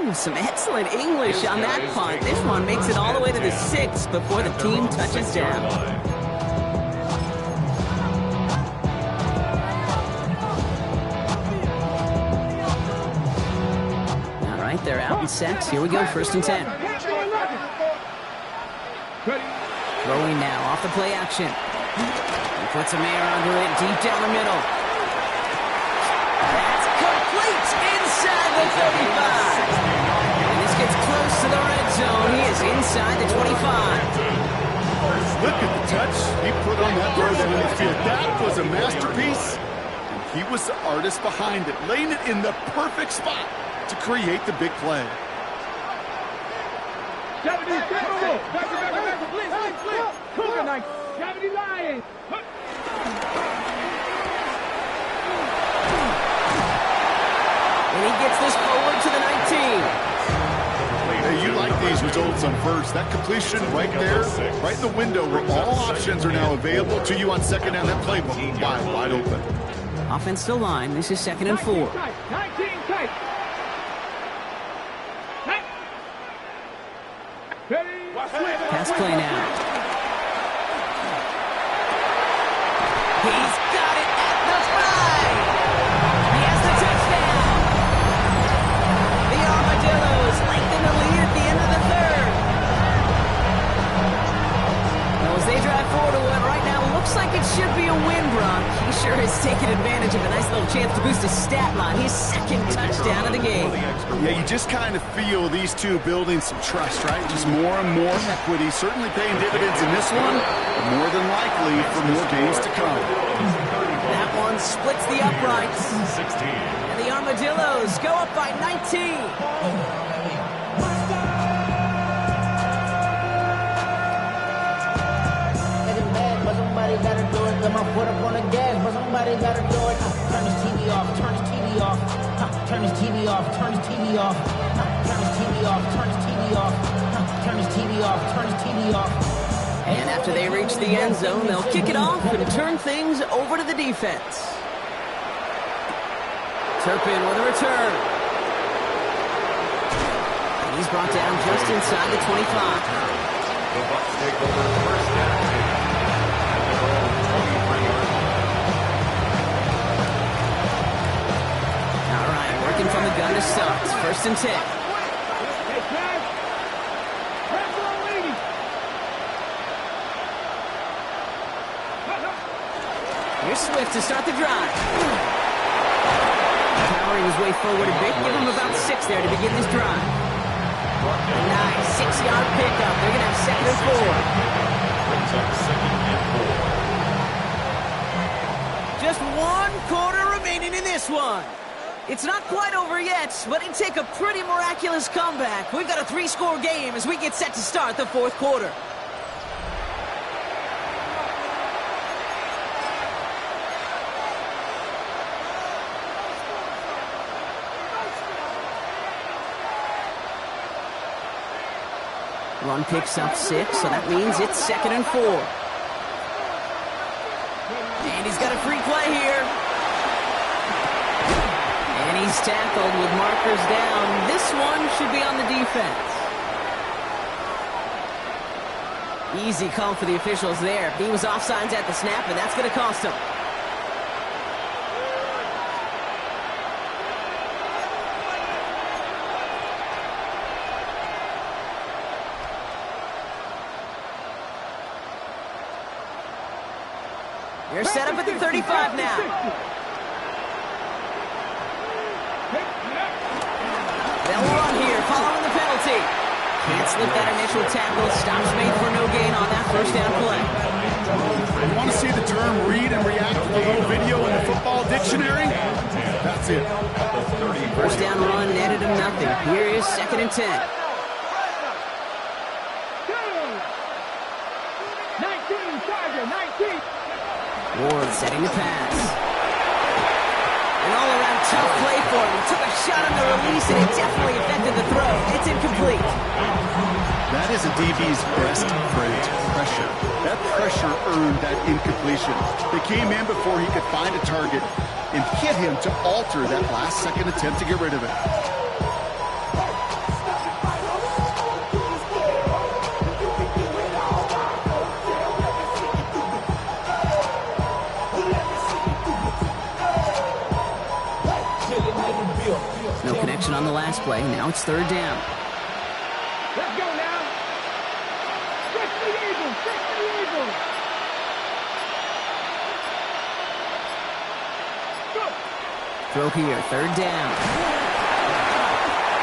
Ooh, some excellent English on that punt. This one makes it all the way to the 6 before the team touches down. All right, they're out in sets. Here we go, 1st and 10. Throwing now off the play action. He puts some air under it deep down the middle. That's complete inside the 35. And this gets close to the red zone. He is inside the 25. Look at the touch he put on that He was the artist behind it, laying it in the perfect spot to create the big play. 70, back, blitz. Cougar Knight, 70 Lions. And he gets this forward to the 19. Hey, you like these results on first. That completion right there, right in the window where all options are now available to you on second down. That playbook wide open. Offense still line. This is 2nd and 4. 19 tight. Pass play now. He's got it at the 5. He has the touchdown. The Armadillos lengthen the lead at the end of the 3rd. Well, as they drive forward to what right now looks like it should be a win, Brock. He sure has taken advantage of a nice little chance to boost his stat line. His 2nd touchdown of the game. Yeah, you just kind of feel these two building some trust, right? Just more and more equity, certainly paying dividends in this one, but more than likely for more games to come. That one splits the uprights. 16. And the Armadillos go up by 19. Somebody gotta do it. Got my foot up on the gas, but somebody gotta do it. Turn this TV off, turn this TV off. Turn this TV off, turn this TV off. Turn this TV off, turn this TV off. Turn this TV off, turn this TV off. And after they reach the end zone, they'll kick it off and turn things over to the defense. Turpin with a return. And he's brought down just inside the 25. The Bucs take over first down. All right, working from the gun to start. 1st and 10. Here's Swift to start the drive. Powering his way forward a bit. Give him about 6 there to begin this drive. A nice 6-yard pickup. They're going to have 2nd and 4. Brings up 2nd and 4. Just 1 quarter remaining in this one. It's not quite over yet, but it'd take a pretty miraculous comeback. We've got a 3-score game as we get set to start the 4th quarter. Run picks up 6, so that means it's 2nd and 4. And he's got a free play here. And he's tackled with markers down. This one should be on the defense. Easy call for the officials there. He was offsides at the snap, and that's going to cost him. They're set up at the 35 now. They'll run here, following the penalty. Can't slip that initial tackle. Stops made for no gain on that 1st down play. You want to see the term read and react to the little video in the football dictionary? That's it. 1st down run netted him nothing. Here is 2nd and 10. 19, Charger, 19. Ward setting the pass. An all-around tough play for him. He took a shot on the release, and it definitely affected the throw. It's incomplete. That is a DB's best friend, pressure. That pressure earned that incompletion. They came in before he could find a target and hit him to alter that last-second attempt to get rid of it. No connection on the last play. Now it's 3rd down. Let's go now. Stretch the Eagles. Stretch the Eagles. Go. Throw here. 3rd down.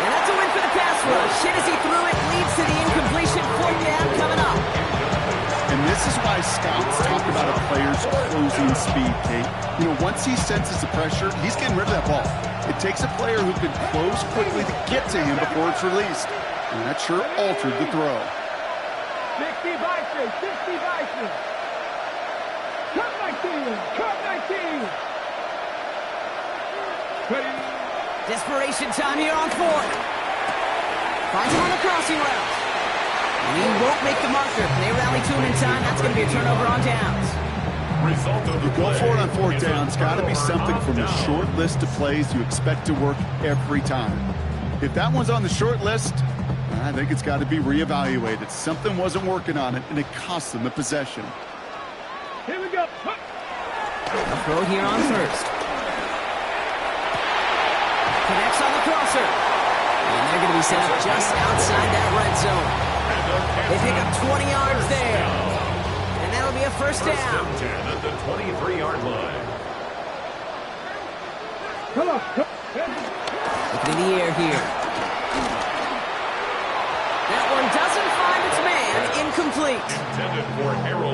And that's a win for the pass rush. Hit as he threw it. Leads to the incompletion. 4th down coming up. And And this is why scouts talk about a player's closing speed, Kate. You know, once he senses the pressure, he's getting rid of that ball. It takes a player who can close quickly to get to him before it's released. And that sure altered the throw. 60 Vikings, 60 Vikings. Cut 19, cut 19. Desperation time here on fourth. Finds him on the crossing route. And he won't make the marker. They rally to him in time. That's going to be a turnover on downs. You go for it on fourth down. It's got to be something from the short list of plays you expect to work every time. If that one's on the short list, I think it's got to be reevaluated. Something wasn't working on it, and it cost them the possession. Here we go. A throw here on first. Connects on the crosser. And they're going to be set up just outside that red zone. They pick up 20 yards there. And that'll be a first down. 10 at the 23-yard line. Come on. Looking in the air here. That one doesn't find its man. Incomplete.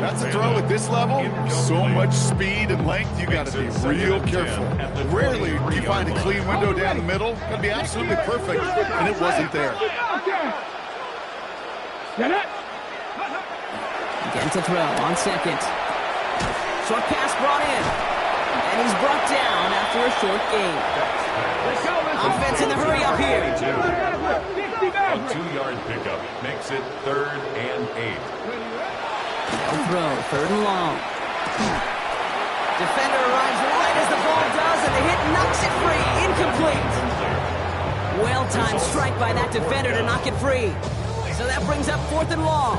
That's a throw at this level. So much speed and length, you got to be real careful. Rarely do you find a clean window down the middle. Got to be absolutely perfect, and it wasn't there. Again to throw on second. Short pass brought in. And he's brought down after a short gain. Offense in the hurry up here. A 2-yard pickup makes it 3rd and 8. They'll throw, 3rd and long. Defender arrives right as the ball does, and the hit knocks it free. Incomplete. Well-timed strike by that defender to knock it free. So that brings up 4th and long.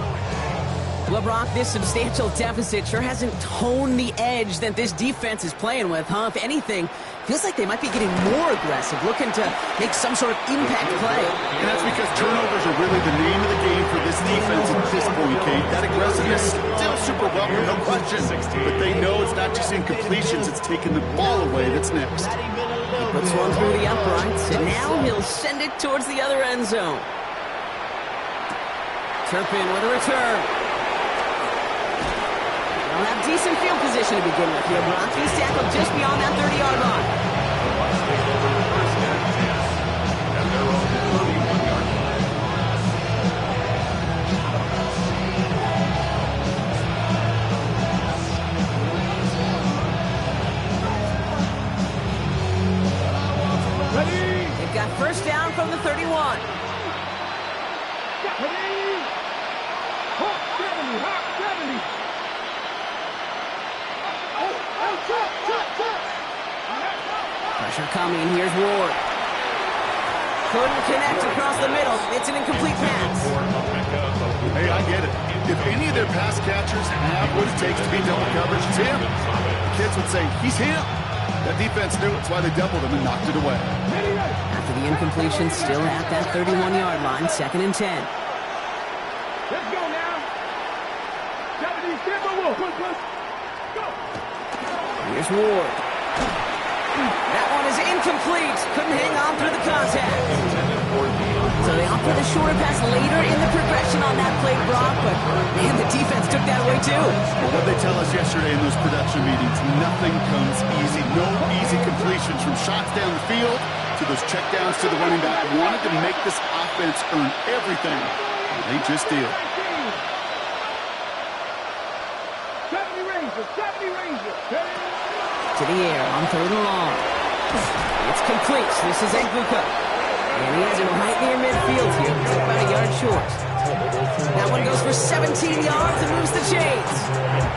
Well, Brock, this substantial deficit sure hasn't toned the edge that this defense is playing with, huh? If anything, feels like they might be getting more aggressive, looking to make some sort of impact play. And that's because turnovers are really the name of the game for this defense at this point, Kate. That aggressiveness still super welcome, no question. But they know it's not just incompletions, it's taking the ball away that's next. He puts one through the uprights, and now he'll send it towards the other end zone. Turpin with a return. They'll have decent field position to begin with here, Brock. He's tackled just beyond that 30-yard line. At their own 31-yard line. Ready? They've got first down from the 31. Ready? Hawk 70, Hawk 70. Pressure coming. Here's Ward. Couldn't connect across the middle. It's an incomplete pass. Hey, I get it. If any of their pass catchers have what it takes to be double coverage, it's him. The kids would say, he's him. That defense knew it's why they doubled him and knocked it away. After the incompletion, still at that 31-yard line, 2nd and 10. Let's go now. 70, step on push. Go. Here's Ward. That one is incomplete. Couldn't hang on through the contact. So they opt for the shorter pass later in the progression on that play, Brock, but man, the defense took that away too. Well, what they tell us yesterday in those production meetings, nothing comes easy. No easy completions from shots down the field to those checkdowns to the running back. Wanted to make this offense earn everything. And they just did. 70 Rangers. To the air on 3rd and long. It's complete. This is Egbuka. And he has it right near midfield here. It's about a yard short. That one goes for 17 yards and moves the chains.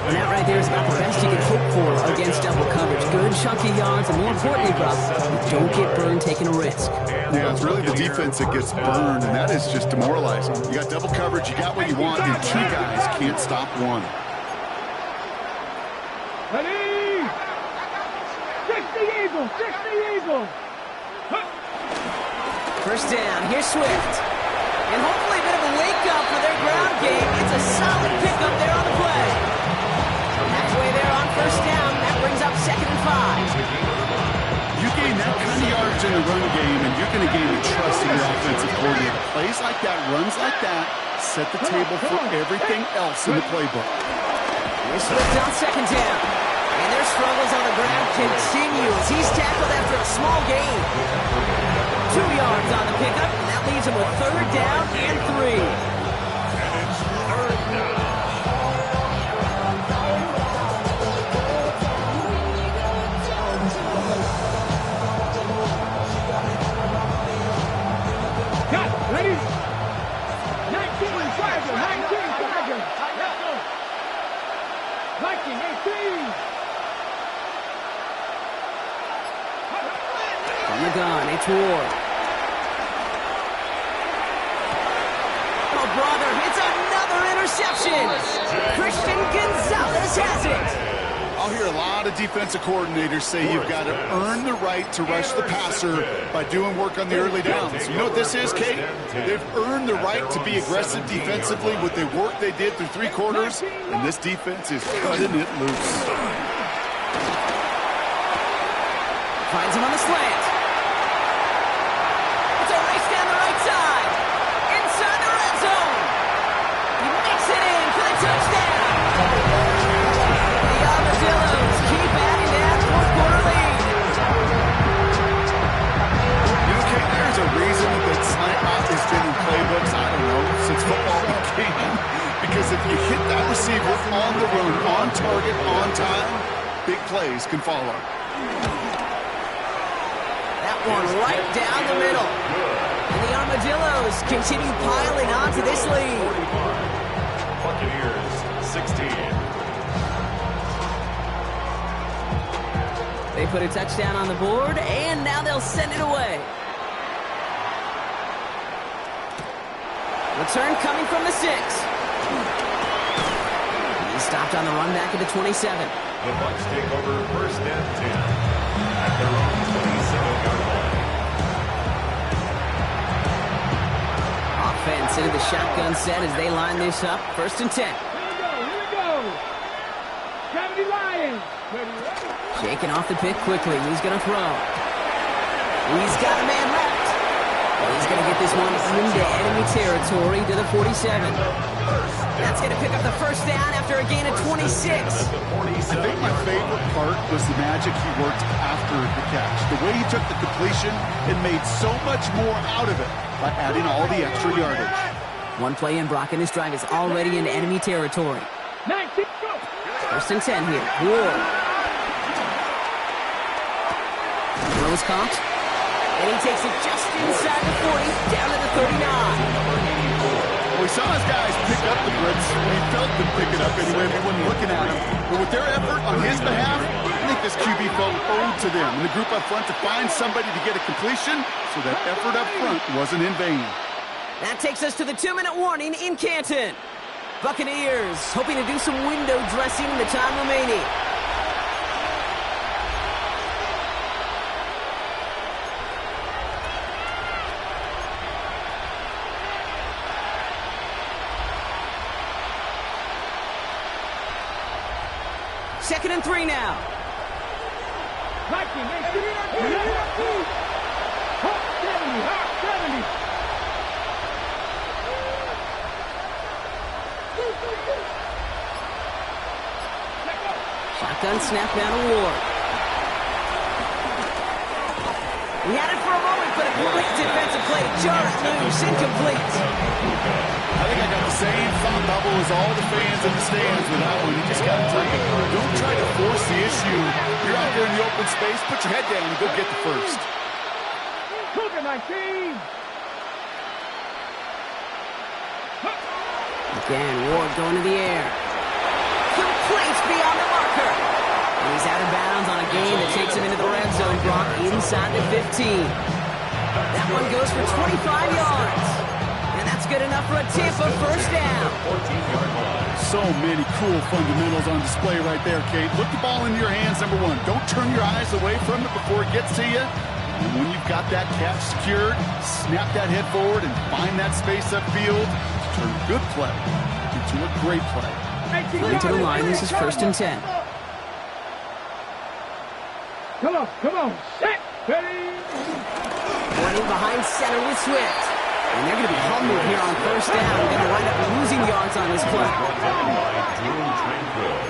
And that right there is about the best you can hope for against double coverage. Good chunky yards, and more importantly, Brock, you don't get burned taking a risk. Yeah, it's really the defense that gets burned, and that is just demoralizing. You got double coverage, you got what you want, and 2 guys can't stop one. Ready? 60 Eagles. First down. Here's Swift. And hopefully a bit of a wake-up for their ground game. It's a solid pickup there on the play. Halfway there on first down. That brings up 2nd and 5. You gain that kind of yards in the run game, and you're going to gain the trust of your offensive coordinator. Plays like that, runs like that, set the table for everything else in the playbook. They slipped on second down. And their struggles on the ground continue as he's tackled after a small gain. 2 yards on the pickup, and that leaves him with third down and 3. And it's third down. Cut, ready? 19 Tiger, 19 Tiger. Let's go. 19, 18. From the gun, it's Ward. Oh, brother, it's another interception. Christian Gonzalez has it. I'll hear a lot of defensive coordinators say you've got to earn the right to rush the passer by doing work on the early downs. You know what this is, Kate? They've earned the right to be aggressive defensively with the work they did through 3 quarters, and this defense is cutting it loose. Finds him on the slant. It's a race down the right side. Inside the red zone. He makes it in for the touchdown. The Armadillos keep adding that fourth-quarter lead. You know, Kate, there's a reason that slant route has been in playbooks, I don't know, since football began. Because if you hit that receiver on the run, on target, on time, big plays can follow. One right down the middle. And the Armadillos continue piling on to this lead. Buccaneers 16. They put a touchdown on the board, and now they'll send it away. Return coming from the 6. He's stopped on the run back at the 27. The Bucs take over first and 10 at their own 27-yard line. Offense into the shotgun set as they line this up. First and 10. Here we go. 70 Lions. Shaking off the pick quickly. He's going to throw. He's got a man left. And he's going to get this one into enemy territory to the 47. That's going to pick up the first down after a gain of 26. I think my favorite part was the magic he worked after the catch. The way he took the completion and made so much more out of it by adding all the extra yardage. One play in, Brock, and this drive is already in enemy territory. 19, go. First and 10 here. Ward. Throws caught. And he takes it just inside the 40, down to the 39. Well, we saw his guys pick up the blitz. We felt them pick it up anyway. We weren't looking at him. But with their effort on his behalf, I think this QB felt owed to them and the group up front to find somebody to get a completion, so that effort up front wasn't in vain. That takes us to the 2-minute warning in Canton. Buccaneers hoping to do some window dressing in the time remaining. Second and 3 now. 19, 18, Hawk 70. Shotgun snap down to Ward. He had it for a moment, but a great defensive play to jar it loose, incomplete. I think I got the same thought bubble as all the fans in the stands with that one. You just got to tell you, don't try to force the issue. You're out there in the open space, put your head down and go get the first. Cougar 19. Again, Ward going to the air. Complete beyond the marker. And he's out of bounds on a gain that takes him into the red zone block inside the 15. That one goes for 25 yards. And that's good enough for a Tampa first down. 14-yard line. So many cool fundamentals on display right there, Kate. Look the ball into your hands, number one. Don't turn your eyes away from it before it gets to you. And when you've got that catch secured, snap that head forward and find that space upfield to turn a good play into a great play. Into the line, this is first and 10. Come on, set. Ready? Running behind center with Swift. And they're going to be humbled here on first down. Going to wind up losing yards on this play. Brought down by Drew Tranquil.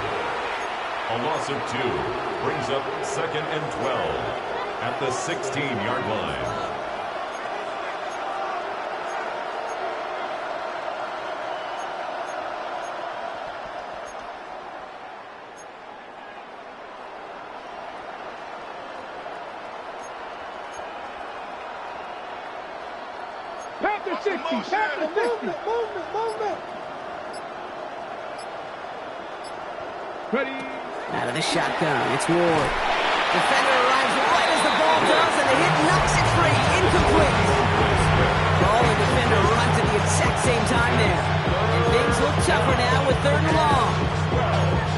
A loss of 2 brings up 2nd and 12 at the 16-yard line. Panther 60, Panther 60. Movement. Ready? Out of the shotgun, it's Ward. Defender arrives right as the ball does, and the hit knocks it free. Incomplete. Ball and defender run to the exact same time there. And things look tougher now with 3rd and long.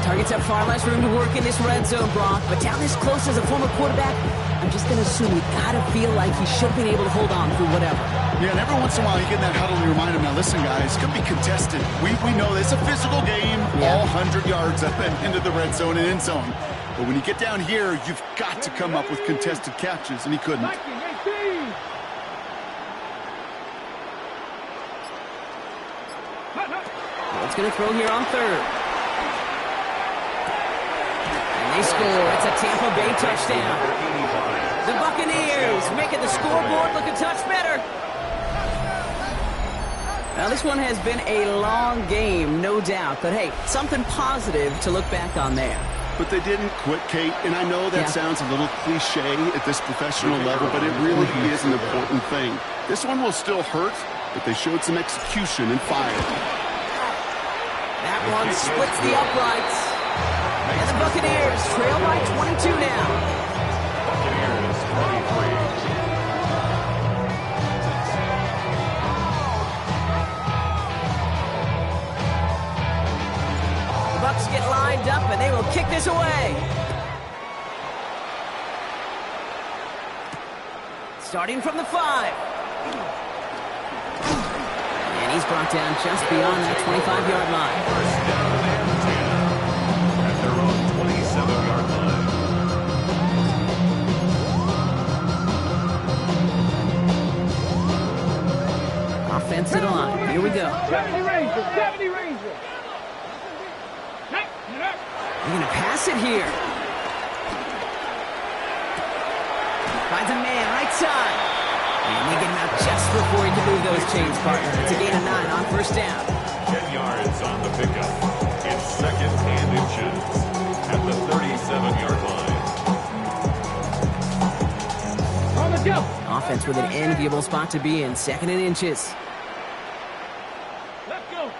Targets have far less room to work in this red zone, Brock, but down this close as a former quarterback, I'm just going to assume you got to feel like he should have been able to hold on through whatever. Yeah, and every once in a while you get in that huddle and you remind him, now listen guys, it's going to be contested. We know it's a physical game, all 100 yards up and into the red zone and end zone. But when you get down here, you've got to come up with contested catches, and he couldn't. Ward's going to throw here on 3rd. And they score. It's a Tampa Bay touchdown. The Buccaneers making the scoreboard look a touch better. Now, this one has been a long game, no doubt. But, hey, something positive to look back on there. But they didn't quit, Kate, and I know that sounds a little cliche at this professional level, but it really is an important thing. This one will still hurt, but they showed some execution and fire. That one splits the uprights. And the Buccaneers trail by 22 now. Buccaneers 23. The Bucs get lined up, and they will kick this away. Starting from the 5. And he's brought down just beyond that 25-yard line. First down and 10 at their own 27-yard line. Offensive line. Here we go. 70 Rangers, 70 Rangers. They're going to pass it here. Finds a man right side. And they get him out just before he can move those chains, partner. It's a gain of 9 on first down. 10 yards on the pickup. It's 2nd and inches at the 37-yard line. On the jump. Offense with an enviable spot to be in. 2nd and inches. Let's go.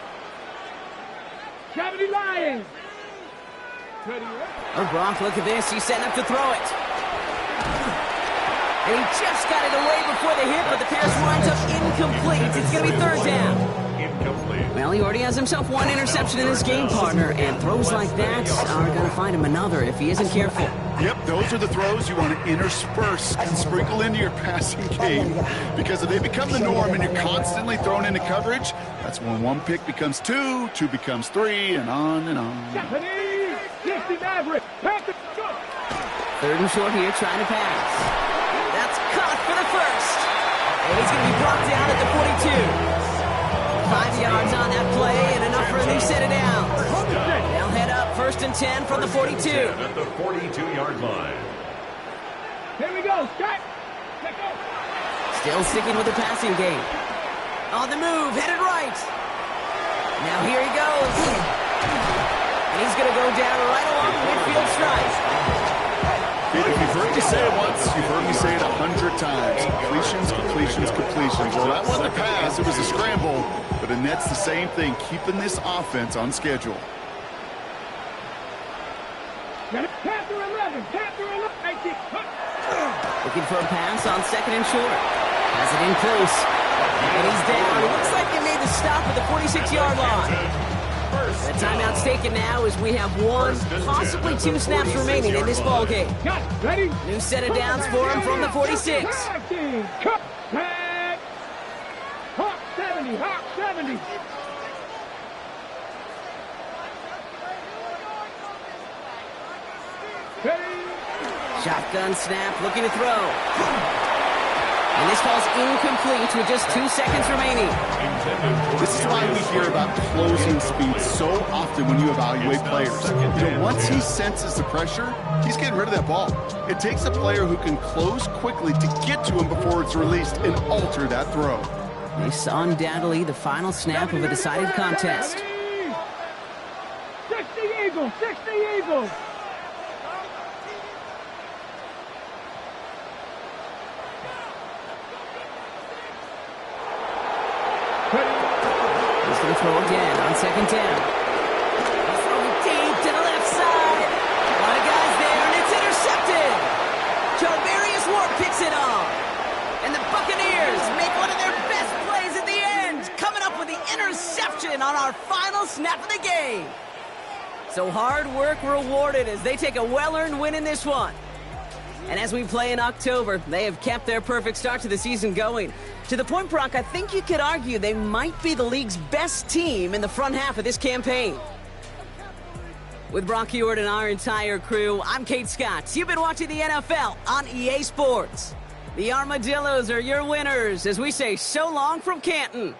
70 Lions. Oh, Brock, look at this. He's setting up to throw it. And he just got it away before the hit, but the pass winds up incomplete. It's going to be 3rd down. Incomplete. Well, he already has himself 1 interception in this game, partner, and throws like that are going to find him another if he isn't careful. Yep, those are the throws you want to intersperse and sprinkle into your passing game. Because if they become the norm and you're constantly thrown into coverage, that's when 1 pick becomes 2, 2 becomes 3, and on and on. Japanese, 60 Maverick, Panther. 3rd and short here, trying to pass. That's caught for the first. And he's going to be brought down at the 42. 5 yards on that play and enough for a new set of downs. They'll head up 1st and 10 from the 42. At the 42-yard line. Here we go, Scott. Let's go. Still sticking with the passing game. On the move, headed right. Now here he goes. And he's going to go down right along the midfield stripe. If you've heard me say it once, you've heard me say it 100 times. Completions, completions, completions. Well, that wasn't a pass, it was a scramble. But Annette's the same thing, keeping this offense on schedule. Panther 11, Panther 11. Looking for a pass on 2nd and short. Has it in close. And he's down. It looks like they made the stop at the 46-yard line. The timeout's taken now as we have 1, possibly 2 snaps remaining in this ball game. Ready? New set of downs for him from the 46. Cut. Back. Hawk 70, Hawk 70. Ready? Shotgun Shotgun snap, looking to throw. And this ball's incomplete with just 2 seconds remaining. This is why we hear about closing speed so often when you evaluate players. Once he senses the pressure, he's getting rid of that ball. It takes a player who can close quickly to get to him before it's released and alter that throw. This is undoubtedly the final snap of a decided contest. 60 Eagles, 60 Eagles. He's going to throw again on second down. He's throwing deep to the left side. A lot of guys there, and it's intercepted. Charvarius Ward picks it off. And the Buccaneers make one of their best plays at the end, coming up with the interception on our final snap of the game. So hard work rewarded as they take a well-earned win in this one. And as we play in October, they have kept their perfect start to the season going. To the point, Brock, I think you could argue they might be the league's best team in the front half of this campaign. With Brock Heward and our entire crew, I'm Kate Scott. You've been watching the NFL on EA Sports. The Armadillos are your winners as we say so long from Canton.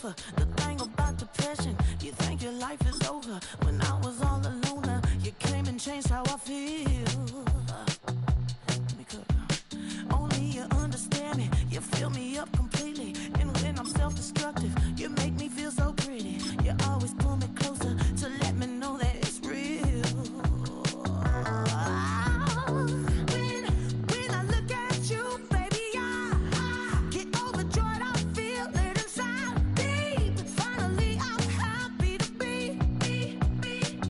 sofa. The thing about depression, you think your life is over. When I was all alone, you came and changed how I feel.